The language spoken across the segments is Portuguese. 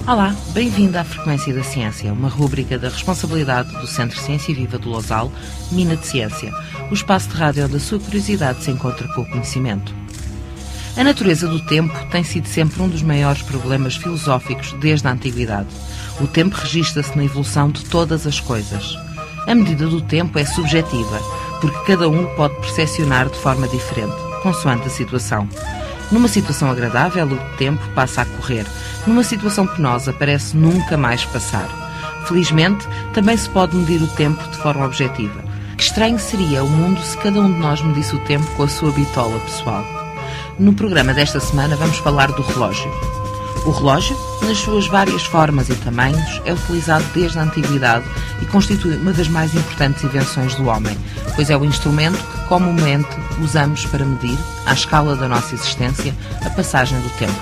Olá, bem-vindo à Frequência da Ciência, uma rúbrica da responsabilidade do Centro Ciência Viva do Lousal, Mina de Ciência, o espaço de rádio onde a sua curiosidade se encontra com o conhecimento. A natureza do tempo tem sido sempre um dos maiores problemas filosóficos desde a Antiguidade. O tempo registra-se na evolução de todas as coisas. A medida do tempo é subjetiva, porque cada um o pode percepcionar de forma diferente, consoante a situação. Numa situação agradável, o tempo passa a correr. Numa situação penosa, parece nunca mais passar. Felizmente, também se pode medir o tempo de forma objetiva. Que estranho seria o mundo se cada um de nós medisse o tempo com a sua bitola pessoal. No programa desta semana vamos falar do relógio. O relógio, nas suas várias formas e tamanhos, é utilizado desde a Antiguidade e constitui uma das mais importantes invenções do homem, pois é o instrumento que comumente usamos para medir, à escala da nossa existência, a passagem do tempo.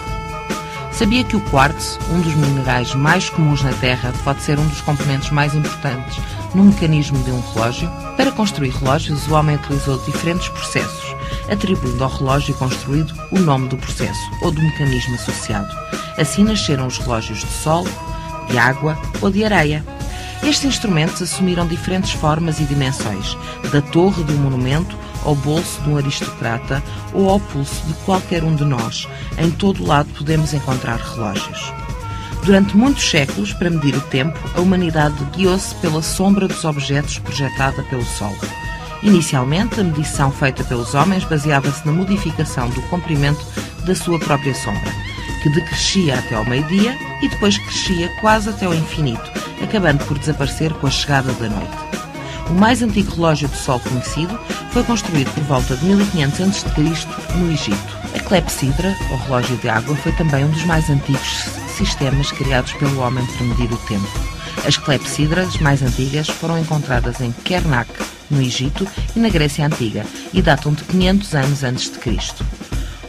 Sabia que o quartzo, um dos minerais mais comuns na Terra, pode ser um dos componentes mais importantes no mecanismo de um relógio? Para construir relógios, o homem utilizou diferentes processos, atribuindo ao relógio construído o nome do processo ou do mecanismo associado. Assim nasceram os relógios de sol, de água ou de areia. Estes instrumentos assumiram diferentes formas e dimensões, da torre de um monumento ao bolso de um aristocrata ou ao pulso de qualquer um de nós. Em todo o lado podemos encontrar relógios. Durante muitos séculos, para medir o tempo, a humanidade guiou-se pela sombra dos objetos projetada pelo Sol. Inicialmente, a medição feita pelos homens baseava-se na modificação do comprimento da sua própria sombra, que decrescia até ao meio-dia e depois crescia quase até ao infinito, acabando por desaparecer com a chegada da noite. O mais antigo relógio de sol conhecido foi construído por volta de 1500 a.C. no Egito. A clepsidra, ou relógio de água, foi também um dos mais antigos sistemas criados pelo homem para medir o tempo. As clepsidras mais antigas foram encontradas em Karnak, no Egito, e na Grécia Antiga, e datam de 500 anos antes de Cristo.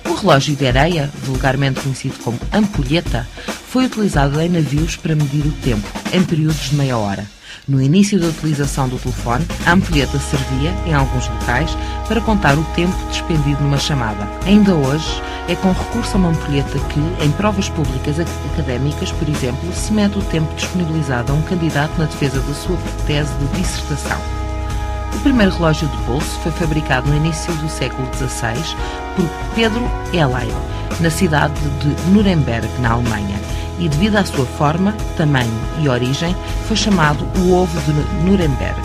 O relógio de areia, vulgarmente conhecido como ampulheta, foi utilizado em navios para medir o tempo, em períodos de meia hora. No início da utilização do telefone, a ampulheta servia, em alguns locais, para contar o tempo despendido numa chamada. Ainda hoje, é com recurso a uma ampulheta que, em provas públicas académicas, por exemplo, se mede o tempo disponibilizado a um candidato na defesa da sua tese de dissertação. O primeiro relógio de bolso foi fabricado no início do século XVI por Pedro Helley, na cidade de Nuremberg, na Alemanha, e devido à sua forma, tamanho e origem, foi chamado o ovo de Nuremberg.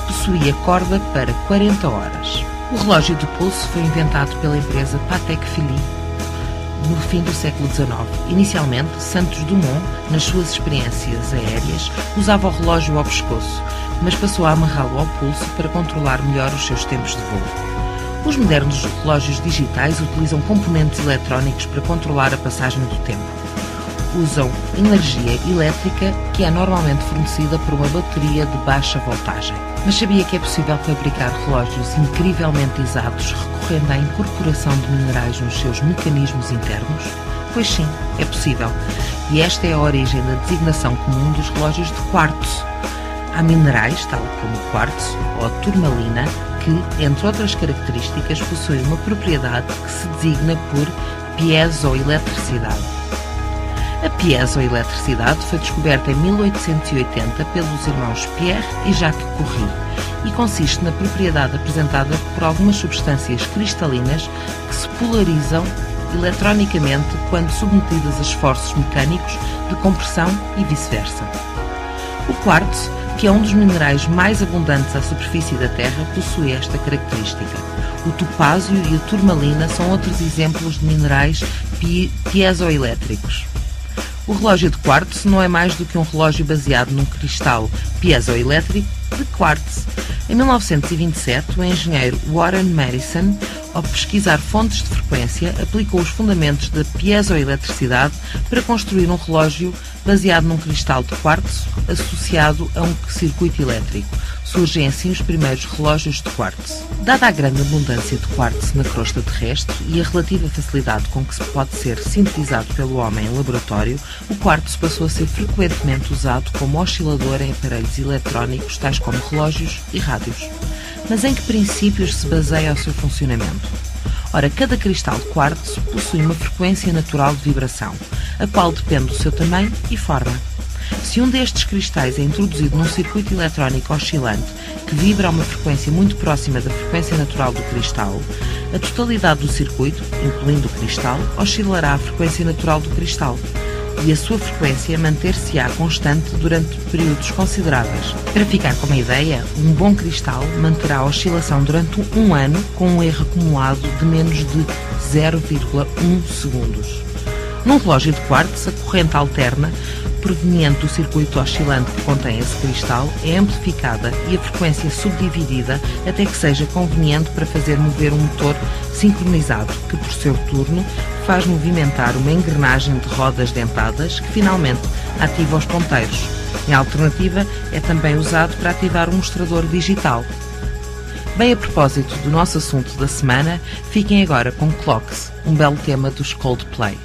Possuía corda para 40 horas. O relógio de pulso foi inventado pela empresa Patek Philippe no fim do século XIX. Inicialmente, Santos Dumont, nas suas experiências aéreas, usava o relógio ao pescoço, mas passou a amarrá-lo ao pulso para controlar melhor os seus tempos de voo. Os modernos relógios digitais utilizam componentes eletrónicos para controlar a passagem do tempo. Usam energia elétrica que é normalmente fornecida por uma bateria de baixa voltagem. Mas sabia que é possível fabricar relógios incrivelmente exatos recorrendo à incorporação de minerais nos seus mecanismos internos? Pois sim, é possível. E esta é a origem da designação comum dos relógios de quartzo. Há minerais, tal como o quartzo ou a turmalina, que, entre outras características, possuem uma propriedade que se designa por piezoeletricidade. A piezoeletricidade foi descoberta em 1880 pelos irmãos Pierre e Jacques Curie e consiste na propriedade apresentada por algumas substâncias cristalinas que se polarizam eletronicamente quando submetidas a esforços mecânicos de compressão e vice-versa. O quartzo, que é um dos minerais mais abundantes à superfície da Terra, possui esta característica. O topázio e a turmalina são outros exemplos de minerais piezoelétricos. O relógio de quartzo não é mais do que um relógio baseado num cristal piezoelétrico de quartzo. Em 1927, o engenheiro Warren Madison, ao pesquisar fontes de frequência, aplicou os fundamentos da piezoeletricidade para construir um relógio baseado num cristal de quartzo associado a um circuito elétrico, Surgem assim os primeiros relógios de quartzo. Dada a grande abundância de quartzo na crosta terrestre e a relativa facilidade com que se pode ser sintetizado pelo homem em laboratório, o quartzo passou a ser frequentemente usado como oscilador em aparelhos eletrónicos tais como relógios e rádios. Mas em que princípios se baseia o seu funcionamento? Ora, cada cristal de quartzo possui uma frequência natural de vibração, a qual depende do seu tamanho e forma. Se um destes cristais é introduzido num circuito eletrónico oscilante que vibra a uma frequência muito próxima da frequência natural do cristal, a totalidade do circuito, incluindo o cristal, oscilará à frequência natural do cristal e a sua frequência manter-se-á constante durante períodos consideráveis. Para ficar com uma ideia, um bom cristal manterá a oscilação durante um ano com um erro acumulado de menos de 0,1 segundos. Num relógio de quartzo, a corrente alterna proveniente do circuito oscilante que contém esse cristal é amplificada e a frequência subdividida até que seja conveniente para fazer mover um motor sincronizado, que por seu turno faz movimentar uma engrenagem de rodas dentadas que finalmente ativa os ponteiros. Em alternativa, é também usado para ativar um mostrador digital. Bem, a propósito do nosso assunto da semana, fiquem agora com Clocks, um belo tema dos Coldplay.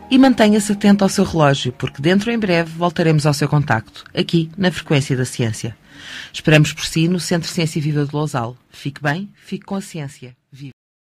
E mantenha-se atento ao seu relógio, porque dentro em breve voltaremos ao seu contacto, aqui na Frequência da Ciência. Esperamos por si no Centro Ciência Viva de Lousal. Fique bem, fique com a ciência. Viva!